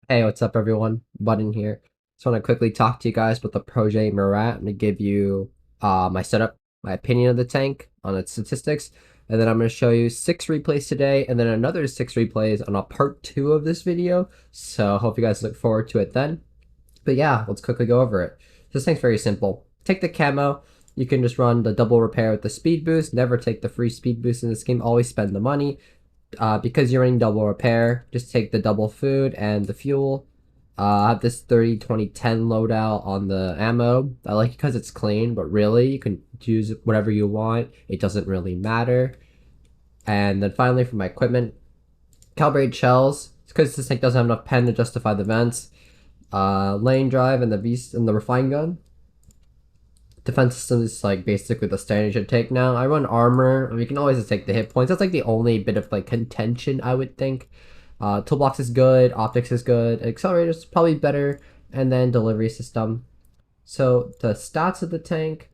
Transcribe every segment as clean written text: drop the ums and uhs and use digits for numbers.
Hey, what's up, everyone? Button here. Just want to quickly talk to you guys about the Projet Murat. I'm going to give you my setup, my opinion of the tank on its statistics, and then I'm going to show you 6 replays today, and then another 6 replays on a part 2 of this video. So hope you guys look forward to it then. But yeah, let's quickly go over it. This thing's very simple. Take the camo. You can just run the double repair with the speed boost. Never take the free speed boost in this game. Always spend the money. Because you're running double repair, just take the double food and the fuel. I have this 30 20 10 loadout on the ammo. I like it because it's clean, but really you can use whatever you want. It doesn't really matter. And then finally for my equipment, calibrated shells. It's because this tank doesn't have enough pen to justify the vents. Lane drive and the beast and the refine gun. Defense system is like basically the standard you should take now. I run armor. You can always just take the hit points. That's like the only bit of like contention I would think. Toolbox is good. Optics is good. Accelerator is probably better. And then delivery system. So the stats of the tank,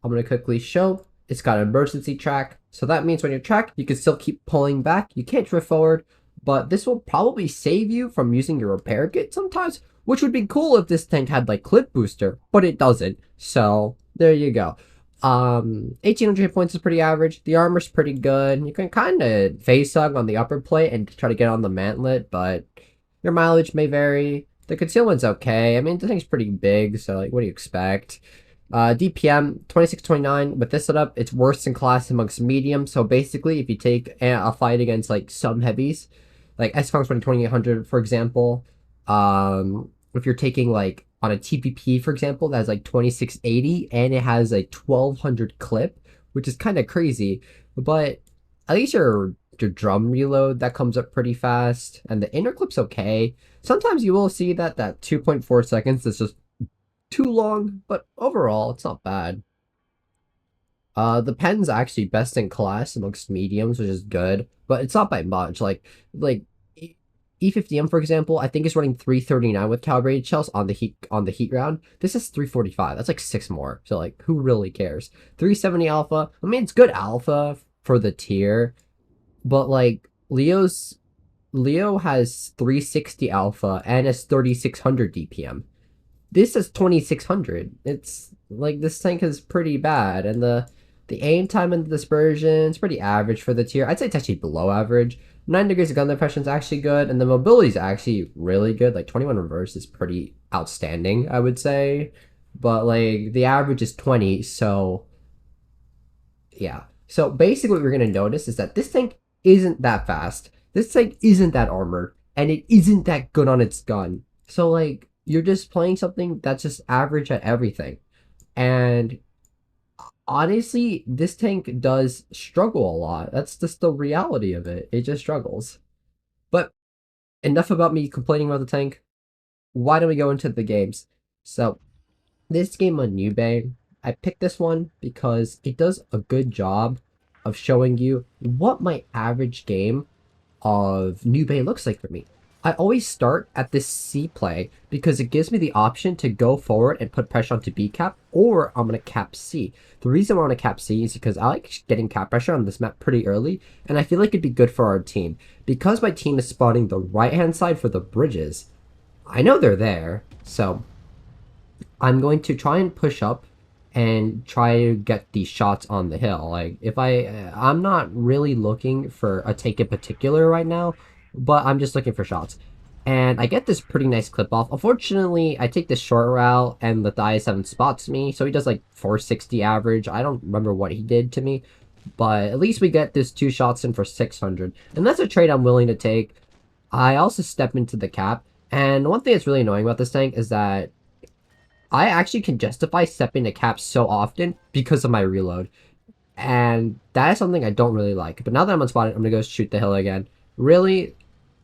I'm gonna quickly show. It's got an emergency track. So that means when you're tracked, you can still keep pulling back. You can't drift forward, but this will probably save you from using your repair kit sometimes, which would be cool if this tank had like clip booster, but it doesn't. So there you go. 1800 hit points is pretty average. The armor's pretty good. You can kind of face hug on the upper plate and try to get on the mantlet, but your mileage may vary. The concealment's okay. I mean, the thing's pretty big, so like, what do you expect? DPM 2629. With this setup, it's worst in class amongst medium. So basically, if you take a fight against like some heavies, like S-Funks running 2800, for example, if you're taking like on a TPP, for example, that's like 2680 and it has a 1200 clip, which is kind of crazy. But at least your drum reload that comes up pretty fast, and the inner clip's okay. Sometimes you will see that 2.4 seconds is just too long, but overall, it's not bad. The pen's actually best in class amongst mediums, which is good, but it's not by much. Like E50M, for example, I think is running 339 with calibrated shells on the heat round. This is 345. That's like 6 more. So like, who really cares? 370 alpha. I mean, it's good alpha for the tier, but like Leo has 360 alpha and has 3600 DPM. This is 2600. It's like this tank is pretty bad, and the aim time and the dispersion is pretty average for the tier. I'd say it's actually below average. 9 degrees of gun depression is actually good, and the mobility is actually really good. Like 21 reverse is pretty outstanding, I would say. But like the average is 20, so yeah. So basically what we're gonna notice is that this tank isn't that fast. This tank isn't that armored, and it isn't that good on its gun. So like you're just playing something that's just average at everything. And honestly, this tank does struggle a lot. That's just the reality of it. It just struggles. But enough about me complaining about the tank. Why don't we go into the games? So, this game on Newbay, I picked this one because it does a good job of showing you what my average game of New Bay looks like for me. I always start at this C play because it gives me the option to go forward and put pressure onto B cap, or I'm going to cap C. The reason I want to cap C is because I like getting cap pressure on this map pretty early, and I feel like it'd be good for our team. Because my team is spotting the right-hand side for the bridges, I know they're there, so I'm going to try and push up and try to get these shots on the hill. Like if I'm not really looking for a take in particular right now, but I'm just looking for shots. And I get this pretty nice clip off. Unfortunately, I take this short route and the IS-7 spots me, so he does like 460 average. I don't remember what he did to me, but at least we get this 2 shots in for 600. And that's a trade I'm willing to take. I also step into the cap, and one thing that's really annoying about this tank is that I actually can justify stepping to cap so often because of my reload. And that is something I don't really like. But now that I'm unspotted, I'm gonna go shoot the hill again. Really,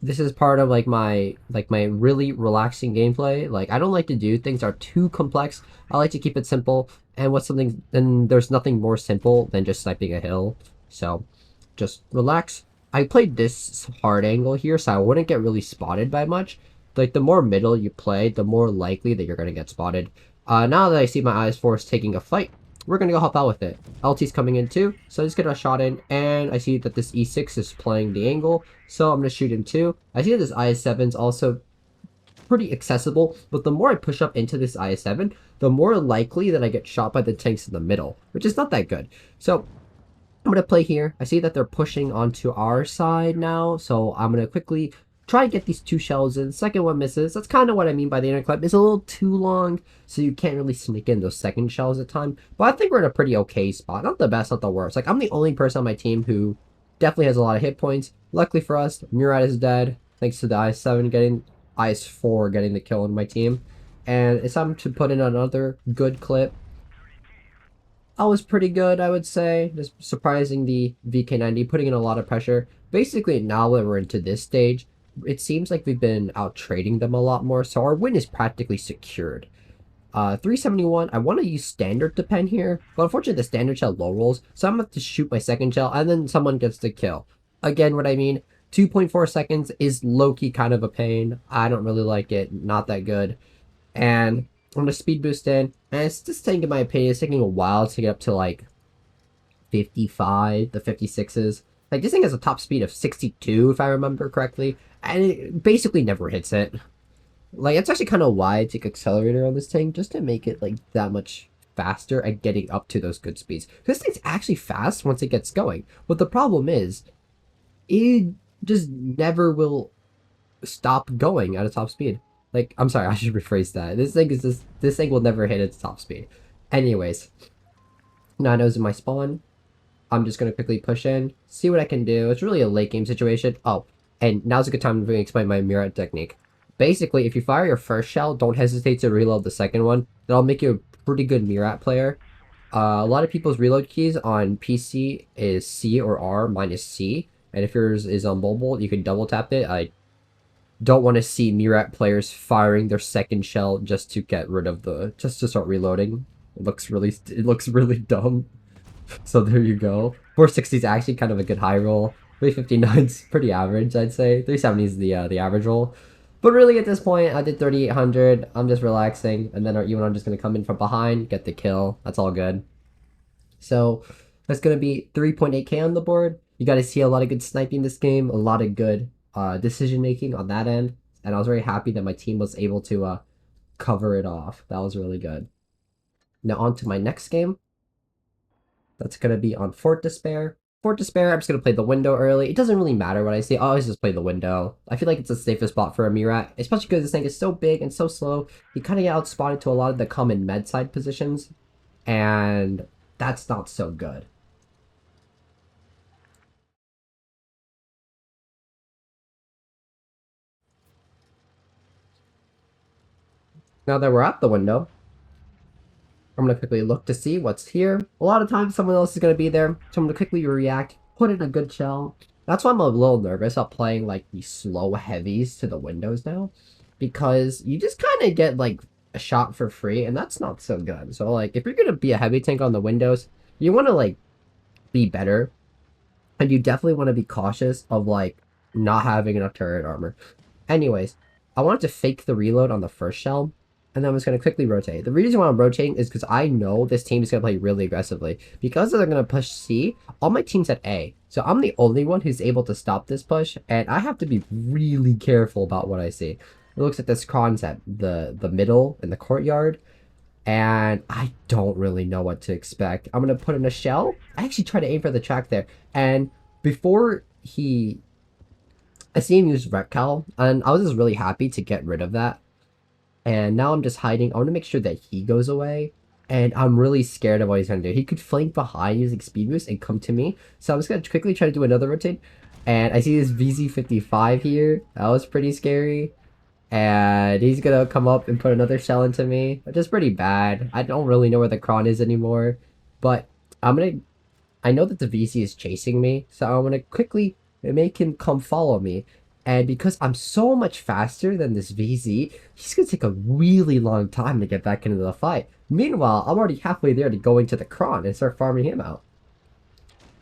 this is part of my really relaxing gameplay. Like I don't like to do things that are too complex. I like to keep it simple. And there's nothing more simple than just sniping a hill. So just relax. I played this hard angle here so I wouldn't get really spotted by much. Like the more middle you play, the more likely that you're gonna get spotted. Now that I see my IS-4 taking a fight, we're gonna go help out with it. LT's coming in too, so I just get a shot in, and I see that this E6 is playing the angle, so I'm gonna shoot him too. I see that this IS-7's also pretty accessible, but the more I push up into this IS-7, the more likely that I get shot by the tanks in the middle, which is not that good. So I'm going to play here. I see that they're pushing onto our side now, so I'm going to quickly try and get these 2 shells in. The second one misses. That's kind of what I mean by the interclip. It's a little too long, so you can't really sneak in those second shells at time. But I think we're in a pretty okay spot. Not the best, not the worst. Like, I'm the only person on my team who definitely has a lot of hit points. Luckily for us, Murat is dead, thanks to the IS-7 getting, IS-4 getting the kill on my team. And it's time to put in another good clip. I was pretty good, I would say. Just surprising the VK90, putting in a lot of pressure. Basically, now that we're into this stage, it seems like we've been out trading them a lot more, so our win is practically secured. 371, I want to use standard to pen here, but unfortunately the standard shell low rolls, so I'm going to have to shoot my second shell, and then someone gets the kill. Again, what I mean, 2.4 seconds is low-key kind of a pain. I don't really like it, not that good. And I'm gonna speed boost in, and it's just taking, in my opinion, it's taking a while to get up to like 55, the 56s. Like, this thing has a top speed of 62, if I remember correctly, and it basically never hits it. Like, it's actually kind of why I take accelerator on this tank, just to make it like that much faster at getting up to those good speeds. This thing's actually fast once it gets going, but the problem is, it just never will stop going at a top speed. Like, I'm sorry, I should rephrase that. This thing will never hit its top speed. Anyways, Nano's in my spawn. I'm just gonna quickly push in, see what I can do. It's really a late game situation. Oh, and now's a good time to explain my Murat technique. Basically, if you fire your first shell, don't hesitate to reload the second one. That'll make you a pretty good Murat player. A lot of people's reload keys on PC is C or R, mine is C. And if yours is on mobile, you can double tap it. I don't want to see Murat players firing their second shell just to get rid of just to start reloading. It looks really dumb. So there you go. 460 is actually kind of a good high roll. 359 is pretty average, I'd say. 370 is the average roll. But really at this point, I did 3800. I'm just relaxing, and then our E1 I'm just gonna come in from behind, get the kill. That's all good. So that's gonna be 3.8k on the board. You got to see a lot of good sniping this game, a lot of good decision making on that end, and I was very happy that my team was able to cover it off. That was really good. Now on to my next game. That's gonna be on Fort Despair. Fort Despair, I'm just gonna play the window early. It doesn't really matter what I say. I always just play the window. I feel like it's the safest spot for a Murat, especially because this thing is so big and so slow. You kind of get outspotted to a lot of the common med side positions, and that's not so good. Now that we're at the window, I'm going to quickly look to see what's here. A lot of times someone else is going to be there, so I'm going to quickly react, put in a good shell. That's why I'm a little nervous about playing like these slow heavies to the windows now, because you just kind of get like a shot for free, and that's not so good. So like if you're going to be a heavy tank on the windows, you want to like be better, and you definitely want to be cautious of like not having enough turret armor. Anyways, I wanted to fake the reload on the first shell, and then I'm just going to quickly rotate. The reason why I'm rotating is because I know this team is going to play really aggressively. Because they're going to push C, all my team's at A. So I'm the only one who's able to stop this push, and I have to be really careful about what I see. It looks at this concept, the middle in the courtyard, and I don't really know what to expect. I'm going to put in a shell. I actually try to aim for the track there, and before I see him use Retcal, and I was just really happy to get rid of that. And now I'm just hiding. I want to make sure that he goes away. And I'm really scared of what he's going to do. He could flank behind using speed boost and come to me. So I'm just going to quickly try to do another rotate. And I see this VZ55 here. That was pretty scary. And he's going to come up and put another shell into me, which is pretty bad. I don't really know where the Kron is anymore. But I know that the VC is chasing me. So I'm going to quickly make him come follow me. And because I'm so much faster than this VZ, he's going to take a really long time to get back into the fight. Meanwhile, I'm already halfway there to go into the Kron and start farming him out.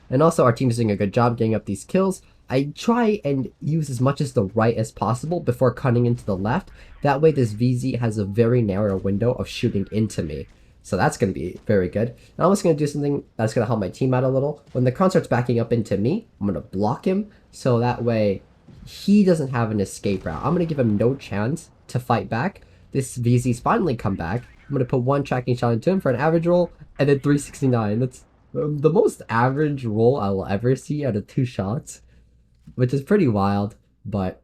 And also, our team is doing a good job getting up these kills. I try and use as much as the right as possible before cutting into the left. That way, this VZ has a very narrow window of shooting into me. So that's going to be very good. And I'm just going to do something that's going to help my team out a little. When the Kron starts backing up into me, I'm going to block him. So that way he doesn't have an escape route. I'm gonna give him no chance to fight back. This VZ's finally come back. I'm gonna put one tracking shot into him for an average roll, and then 369. That's the most average roll I will ever see out of 2 shots, which is pretty wild. But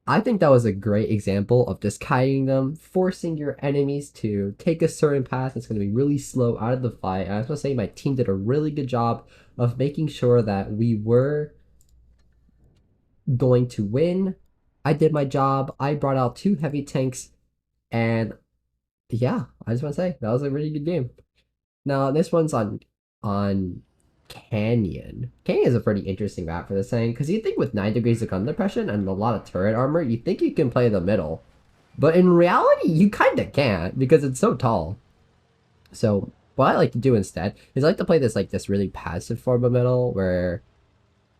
I think that was a great example of just kiting them, forcing your enemies to take a certain path that's going to be really slow out of the fight. And I was going to say my team did a really good job of making sure that we were going to win. I did my job. I brought out 2 heavy tanks, and yeah, I just want to say that was a really good game. Now this one's on Canyon. Canyon is a pretty interesting map for this thing, because you think with 9 degrees of gun depression and a lot of turret armor, you think you can play the middle. But in reality, you kinda can't, because it's so tall. So what I like to do instead is I like to play this really passive form of middle, where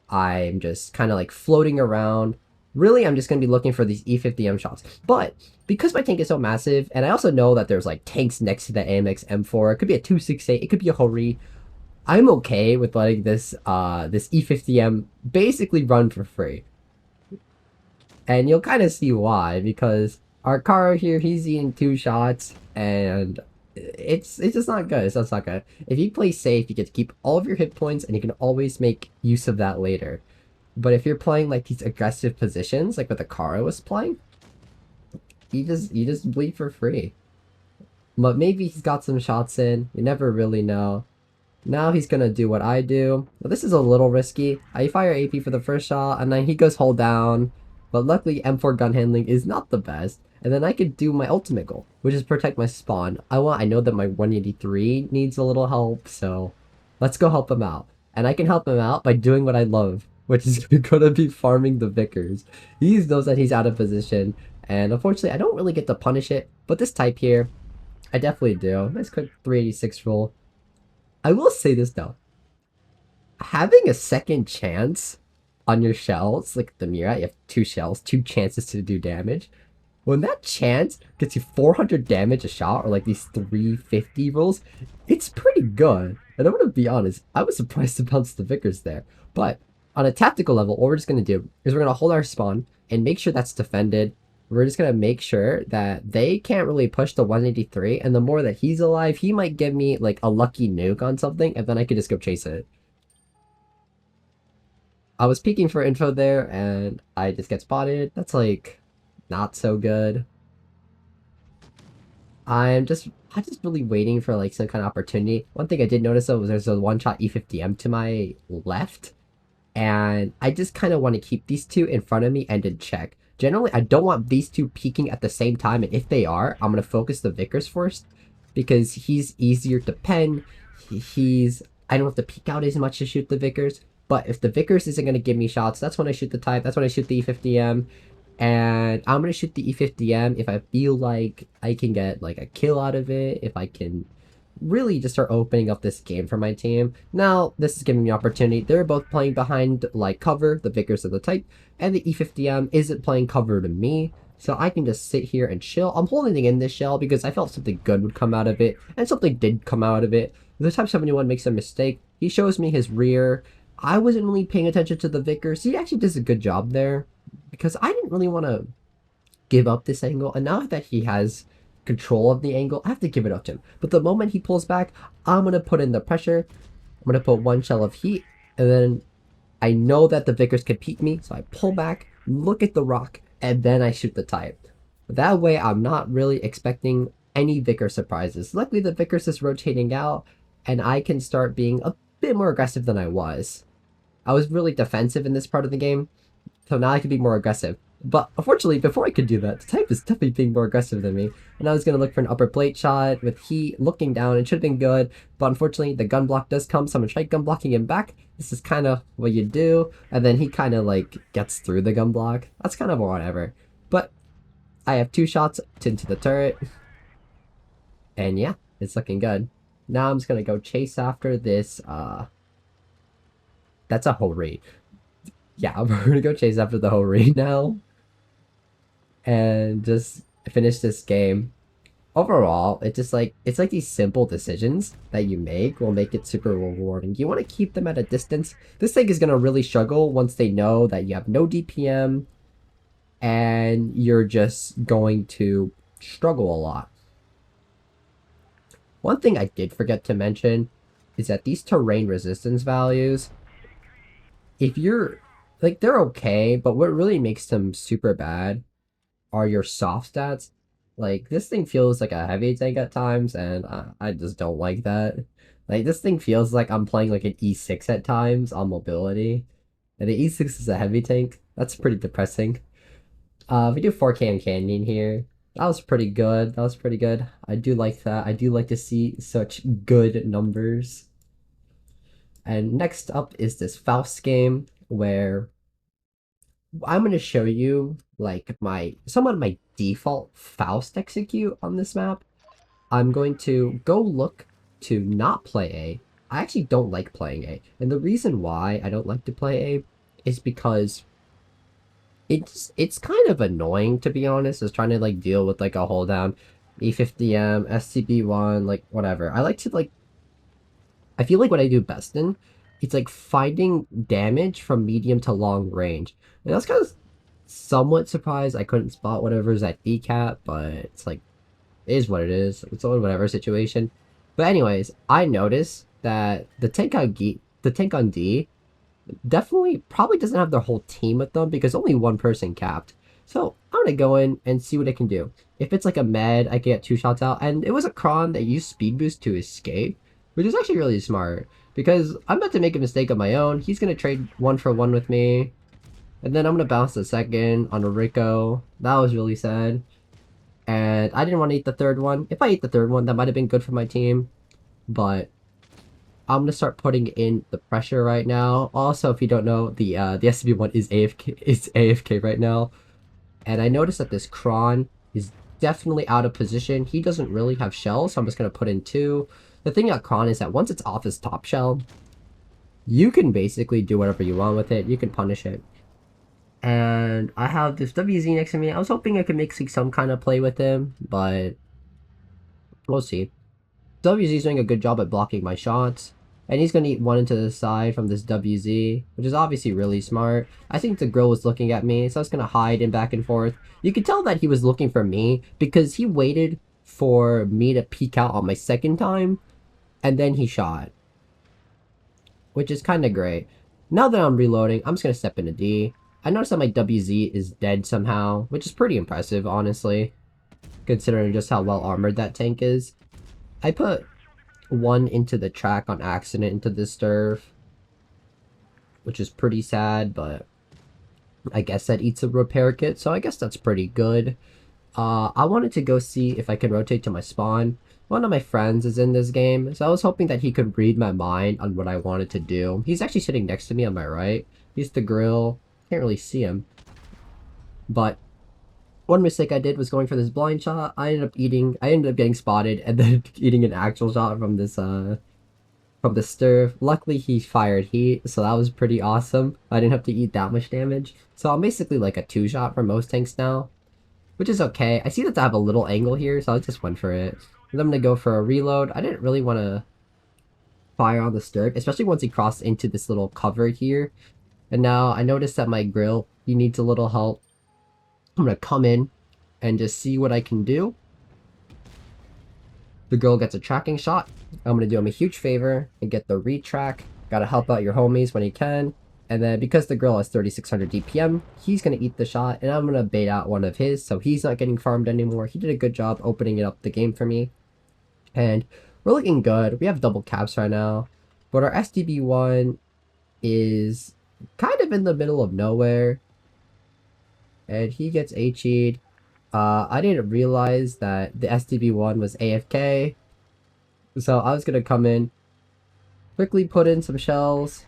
I'm just kind of like floating around. Really, I'm just going to be looking for these E50M shots. But because my tank is so massive, and I also know that there's like tanks next to the AMX M4, it could be a 268, it could be a Hori. I'm okay with letting this E50M basically run for free. And you'll kind of see why, because our Karo here, he's eating 2 shots, and it's just not good. It's just not good. If you play safe, you get to keep all of your hit points, and you can always make use of that later. But if you're playing like these aggressive positions, like what the Karo was playing, you just bleed for free. But maybe he's got some shots in. You never really know. Now he's gonna do what I do. Well, this is a little risky. I fire AP for the first shot, and then he goes hold down. But luckily, M4 gun handling is not the best. And then I could do my ultimate goal, which is protect my spawn. I know that my 183 needs a little help, so let's go help him out. And I can help him out by doing what I love, which is gonna be farming the Vickers. He knows that he's out of position, and unfortunately, I don't really get to punish it. But this type here, I definitely do. Nice quick 386 roll. I will say this though. Having a second chance on your shells, like the Murat, you have 2 shells, 2 chances to do damage. When that chance gets you 400 damage a shot, or like these 350 rolls, it's pretty good. And I'm gonna be honest, I was surprised to bounce the Vickers there. But on a tactical level, what we're just gonna do is we're gonna hold our spawn and make sure that's defended. We're just gonna make sure that they can't really push the 183, and the more that he's alive, he might give me like a lucky nuke on something, and then I could just go chase it. I was peeking for info there, and I just get spotted. That's like not so good. I'm just really waiting for like some kind of opportunity. One thing I did notice though was there's a one-shot E50M to my left, and I just kind of want to keep these 2 in front of me and in check. Generally, I don't want these 2 peeking at the same time, and if they are, I'm going to focus the Vickers first, because he's easier to pen. I don't have to peek out as much to shoot the Vickers, but if the Vickers isn't going to give me shots, that's when I shoot the type, that's when I shoot the E50M, and I'm going to shoot the E50M if I feel like I can get like a kill out of it, if I can really just start opening up this game for my team. Now, this is giving me opportunity. They're both playing behind like cover, the Vickers of the type, and the E50M isn't playing cover to me. So I can just sit here and chill. I'm holding in this shell because I felt something good would come out of it, and something did come out of it. The Type 71 makes a mistake. He shows me his rear. I wasn't really paying attention to the Vickers. He actually does a good job there, because I didn't really want to give up this angle, and now that he has control of the angle, I have to give it up to him. But the moment he pulls back, I'm going to put in the pressure. I'm going to put 1 shell of heat, and then I know that the Vickers can peek me, so I pull back, look at the rock, and then I shoot the type. That way, I'm not really expecting any Vickers surprises. Luckily, the Vickers is rotating out, and I can start being a bit more aggressive than I was. I was really defensive in this part of the game, so now I can be more aggressive. But unfortunately, before I could do that, the type is definitely being more aggressive than me. And I was going to look for an upper plate shot with heat looking down. It should have been good. But unfortunately, the gun block does come. So I'm going to try gun blocking him back. This is kind of what you do. And then he kind of like gets through the gun block. That's kind of whatever. But I have 2 shots into the turret. And yeah, it's looking good. Now I'm just going to go chase after this. That's a Hori. Yeah, I'm going to go chase after the Hori now. And just finish this game. overall, it's just like it's like these simple decisions that you make will make it super rewarding. You want to keep them at a distance. This thing is gonna really struggle once they know that you have no DPM and you're just going to struggle a lot. One thing I did forget to mention is that these terrain resistance values, if you're like they're okay, but what really makes them super bad are your soft stats. Like this thing feels like a heavy tank at times, and I just don't like that. Like this thing feels like I'm playing like an E6 at times on mobility, and the E6 is a heavy tank. That's pretty depressing. We do 4K in Canyon here. That was pretty good. That was pretty good. I do like that. I do like to see such good numbers. And next up is this Faust game where I'm gonna show you like my somewhat of my default Faust execute on this map. I'm going to go look to not play A. I actually don't like playing A. And the reason why I don't like to play A is because it's kind of annoying to be honest, is trying to like deal with like a hold down E50M, SCB1, like whatever. I like to like I feel like what I do best in, it's like finding damage from medium to long range. And that's kind of somewhat surprised I couldn't spot whatever's at D cap, but it's like it is what it is. It's only whatever situation. But anyways, I noticed that the tank on D definitely probably doesn't have their whole team with them because only one person capped. So I'm gonna go in and see what it can do. If it's like a med, I can get 2 shots out. And it was a Kron that used speed boost to escape, which is actually really smart because I'm about to make a mistake of my own. He's gonna trade 1-for-1 with me, and then I'm gonna bounce the second on a Rico. That was really sad. And I didn't want to eat the third one. If I ate the third one, that might have been good for my team. But I'm gonna start putting in the pressure right now. Also, if you don't know, the SCB1 is AFK right now. And I noticed that this Kron is definitely out of position. He doesn't really have shells, so I'm just gonna put in 2. The thing about Kron is that once it's off his top shell, you can basically do whatever you want with it. You can punish it. And I have this WZ next to me. I was hoping I could make some kind of play with him, but we'll see. WZ's doing a good job at blocking my shots. And he's going to eat one into the side from this WZ, which is obviously really smart. I think the grill was looking at me, so I was going to hide him back and forth. You could tell that he was looking for me because he waited for me to peek out on my second time, and then he shot, which is kind of great. Now that I'm reloading, I'm just going to step into D. I noticed that my WZ is dead somehow, which is pretty impressive, honestly, considering just how well armored that tank is. I put 1 into the track on accident into the sturf, which is pretty sad, but I guess that eats a repair kit, so I guess that's pretty good. I wanted to go see if I can rotate to my spawn. One of my friends is in this game, so I was hoping that he could read my mind on what I wanted to do. He's actually sitting next to me on my right. He's the grill. Can't really see him. But one mistake I did was going for this blind shot. I ended up getting spotted and then eating an actual shot from this from the stir. Luckily he fired heat, so that was pretty awesome. I didn't have to eat that much damage. So I'm basically like a 2-shot for most tanks now, which is okay. I see that I have a little angle here, so I just went for it. And I'm gonna go for a reload. I didn't really want to fire on the stir, especially once he crossed into this little cover here. And now I noticed that my grill, he needs a little help. I'm gonna come in and just see what I can do. The girl gets a tracking shot. I'm gonna do him a huge favor and get the retrack. Gotta help out your homies when you can. And then because the girl has 3600 DPM, he's gonna eat the shot, and I'm gonna bait out one of his, so he's not getting farmed anymore. He did a good job opening it up the game for me. And we're looking good. We have double caps right now. But our SDB1 is kind of in the middle of nowhere. And he gets HE'd. I didn't realize that the SDB1 was AFK. So I was gonna come in, quickly put in some shells,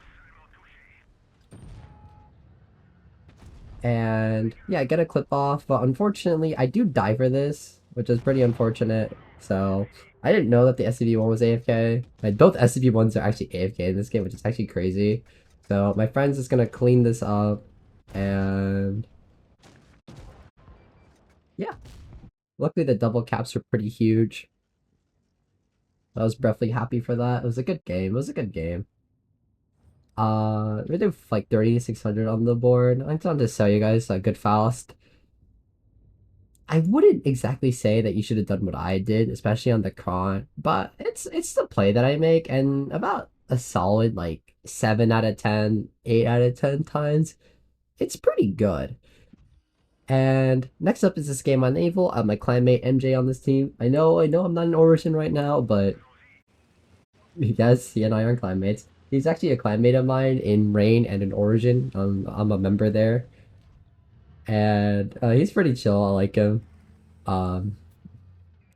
and yeah, get a clip off. But unfortunately, I do die for this, which is pretty unfortunate. So I didn't know that the SCB1 was AFK. Like, both SCB1s are actually AFK in this game, which is actually crazy. So my friend's just gonna clean this up, and yeah, Luckily, the double caps were pretty huge. I was definitely happy for that. It was a good game. It was a good game. We did like 3600 on the board. I just wanted to show you guys a good Faust. I wouldn't exactly say that you should have done what I did, especially on the con, but it's the play that I make, and about a solid like 7 out of 10, 8 out of 10 times, it's pretty good. And next up is this game on Naval. I have my clanmate MJ on this team. I know I'm not an Origin right now, but yes, he and I are clanmates. He's actually a clanmate of mine in Rain and in Origin. I'm a member there, and he's pretty chill. I like him. Um,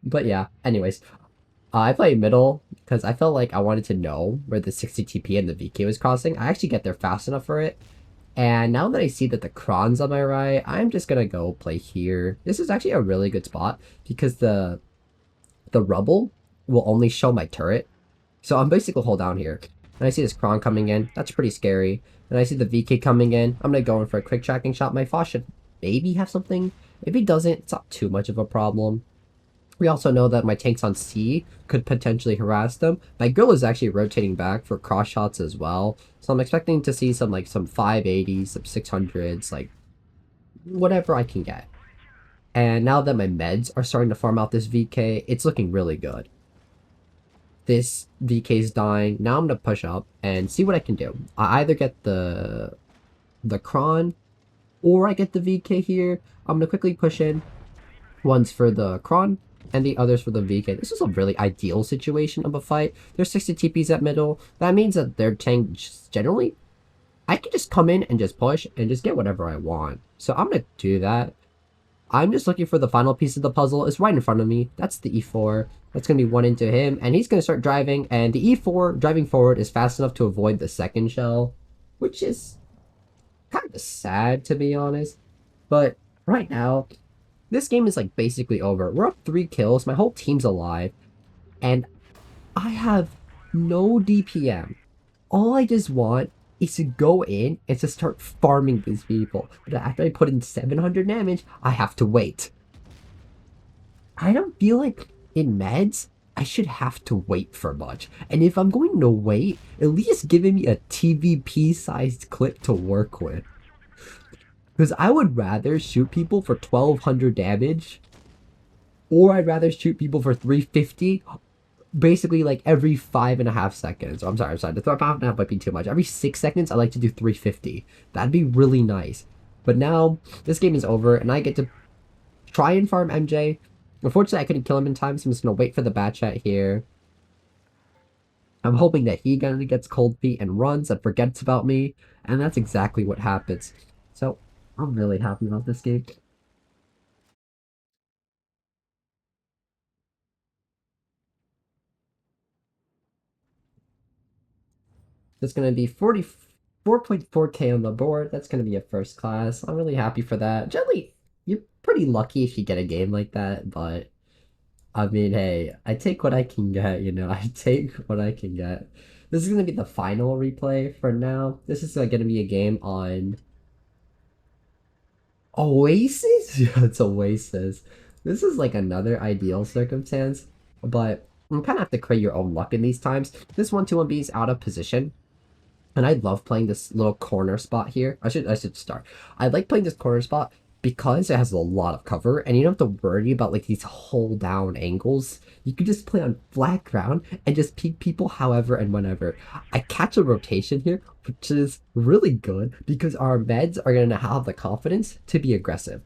but yeah. Anyways, I play middle because I felt like I wanted to know where the 60 TP and the VK was crossing. I actually get there fast enough for it. And now that I see that the Kron's on my right, I'm just gonna go play here. This is actually a really good spot because the rubble will only show my turret. So I'm basically hold down here. And I see this Kron coming in. That's pretty scary. And I see the VK coming in. I'm gonna go in for a quick tracking shot. My Faust should maybe have something. If he doesn't, it's not too much of a problem. We also know that my tanks on C could potentially harass them. My grill is actually rotating back for cross shots as well. So I'm expecting to see some 580s, some 600s, like whatever I can get. And now that my meds are starting to farm out this VK, it's looking really good. This VK is dying. Now I'm going to push up and see what I can do. I either get the Kron or I get the VK here. I'm going to quickly push in. One's for the Kron and the others for the VK. This is a really ideal situation of a fight. There's 60 TPs at middle. That means that their tank generally, I can just come in and just push and just get whatever I want. So I'm going to do that. I'm just looking for the final piece of the puzzle. It's right in front of me. That's the E4. That's going to be one into him. And he's going to start driving. And the E4 driving forward is fast enough to avoid the second shell. Which is kind of sad, to be honest. But right now, this game is like basically over. We're up 3 kills. My whole team's alive. And I have no DPM. All I just want is to go in and to start farming these people. But after I put in 700 damage, I have to wait. I don't feel like in meds, I should have to wait for much. And if I'm going to wait, at least give me a TVP-sized clip to work with. Because I would rather shoot people for 1200 damage, or I'd rather shoot people for 350, basically like every 5.5 seconds. Oh, I'm sorry. The 5.5 might be too much. Every 6 seconds, I like to do 350. That'd be really nice. But now, this game is over, and I get to try and farm MJ. Unfortunately, I couldn't kill him in time, so I'm just going to wait for the bat chat here. I'm hoping that he gets cold feet and runs and forgets about me, and that's exactly what happens. So, I'm really happy about this game. There's going to be 44.4k on the board. That's going to be a first class. I'm really happy for that. Generally, you're pretty lucky if you get a game like that, but I mean, hey, I take what I can get, you know? I take what I can get. This is going to be the final replay for now. This is going to be a game on Oasis? Yeah, it's Oasis. This is like another ideal circumstance, but you kind of have to create your own luck in these times. This 1-2-1B is out of position. And I love playing this little corner spot here. I should start. I like playing this corner spot because it has a lot of cover and you don't have to worry about like these hold down angles. You can just play on flat ground and just peek people however and whenever. I catch a rotation here, which is really good because our meds are going to have the confidence to be aggressive.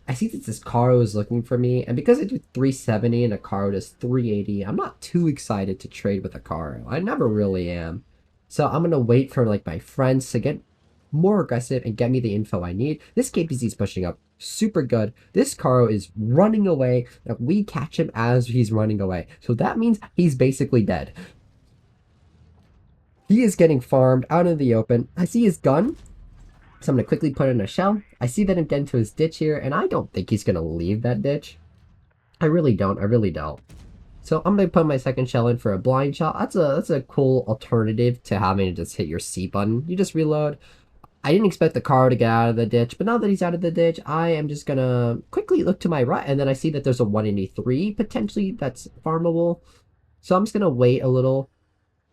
I see that this Caro is looking for me, and because I do 370 and a Caro does 380, I'm not too excited to trade with a Caro. I never really am. So I'm gonna wait for like my friends to get more aggressive and get me the info I need. This KPZ is pushing up super good. This Caro is running away. Now we catch him as he's running away. So that means he's basically dead. He is getting farmed out in the open. I see his gun. So I'm gonna quickly put in a shell. I see that him get into his ditch here, and I don't think he's gonna leave that ditch. I really don't. So I'm gonna put my second shell in for a blind shot. That's a cool alternative to having to just hit your C button. You just reload. I didn't expect the car to get out of the ditch, but now that he's out of the ditch, I am just gonna quickly look to my right, and then I see that there's a 183 potentially that's farmable. So I'm just gonna wait a little.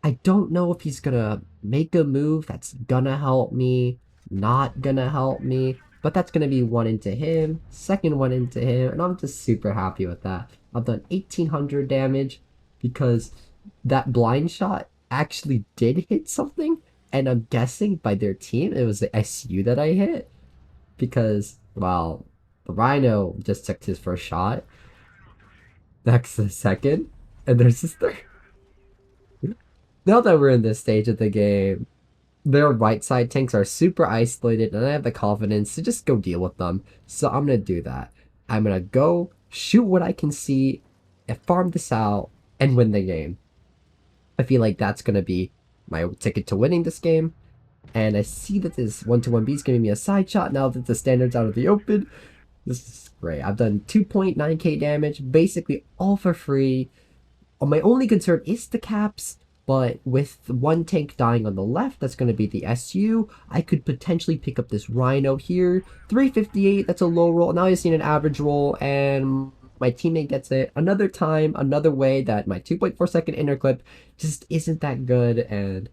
I don't know if he's gonna make a move that's gonna help me, not gonna help me, but that's gonna be one into him, second one into him, and I'm just super happy with that. I've done 1800 damage because that blind shot actually did hit something, and I'm guessing by their team it was the SU that I hit because, well, the Rhino just took his first shot, next the second, and there's this third. Now that we're in this stage of the game, their right side tanks are super isolated, and I have the confidence to just go deal with them. So I'm gonna do that. I'm gonna go shoot what I can see, and farm this out, and win the game. I feel like that's gonna be my ticket to winning this game. And I see that this 1-1B is giving me a side shot now that the standard's out of the open. This is great. I've done 2.9k damage, basically all for free. My only concern is the caps, but with one tank dying on the left, that's going to be the SU. I could potentially pick up this Rhino here. 358, that's a low roll. Now I just need an average roll, and my teammate gets it. Another time, another way that my 2.4-second interclip just isn't that good, and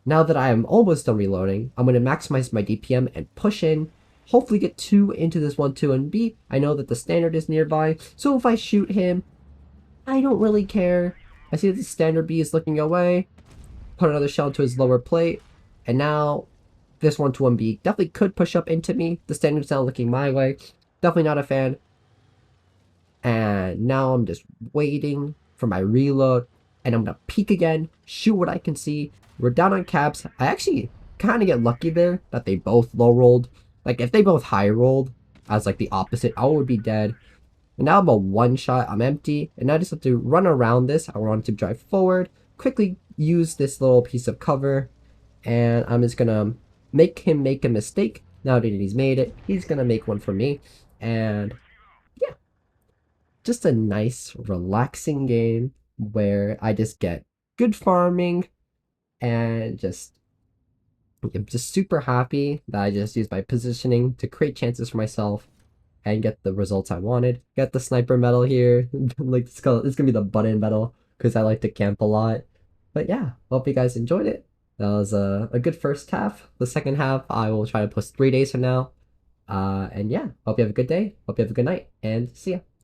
now that I am almost done reloading, I'm going to maximize my DPM and push in. Hopefully get 2 into this 1-2-B. I know that the standard is nearby, so if I shoot him, I don't really care. I see that the standard B is looking away. Put another shell to his lower plate. And now this 1-1B definitely could push up into me. The standard's now looking my way. Definitely not a fan. And now I'm just waiting for my reload. And I'm going to peek again. Shoot what I can see. We're down on caps. I actually kind of get lucky there that they both low rolled. Like if they both high rolled as like the opposite, I would be dead. And now I'm a one shot, I'm empty, and I just have to run around this. I want to drive forward, quickly use this little piece of cover, and I'm just gonna make him make a mistake. Now that he's made it, he's gonna make one for me. And yeah, just a nice, relaxing game where I just get good farming and I'm just super happy that I just used my positioning to create chances for myself and get the results I wanted. Get the sniper medal here. Like it's gonna be the button medal because I like to camp a lot. But yeah, hope you guys enjoyed it. That was a good first half. The second half I will try to post 3 days from now. And yeah, hope you have a good day. Hope you have a good night, and see ya.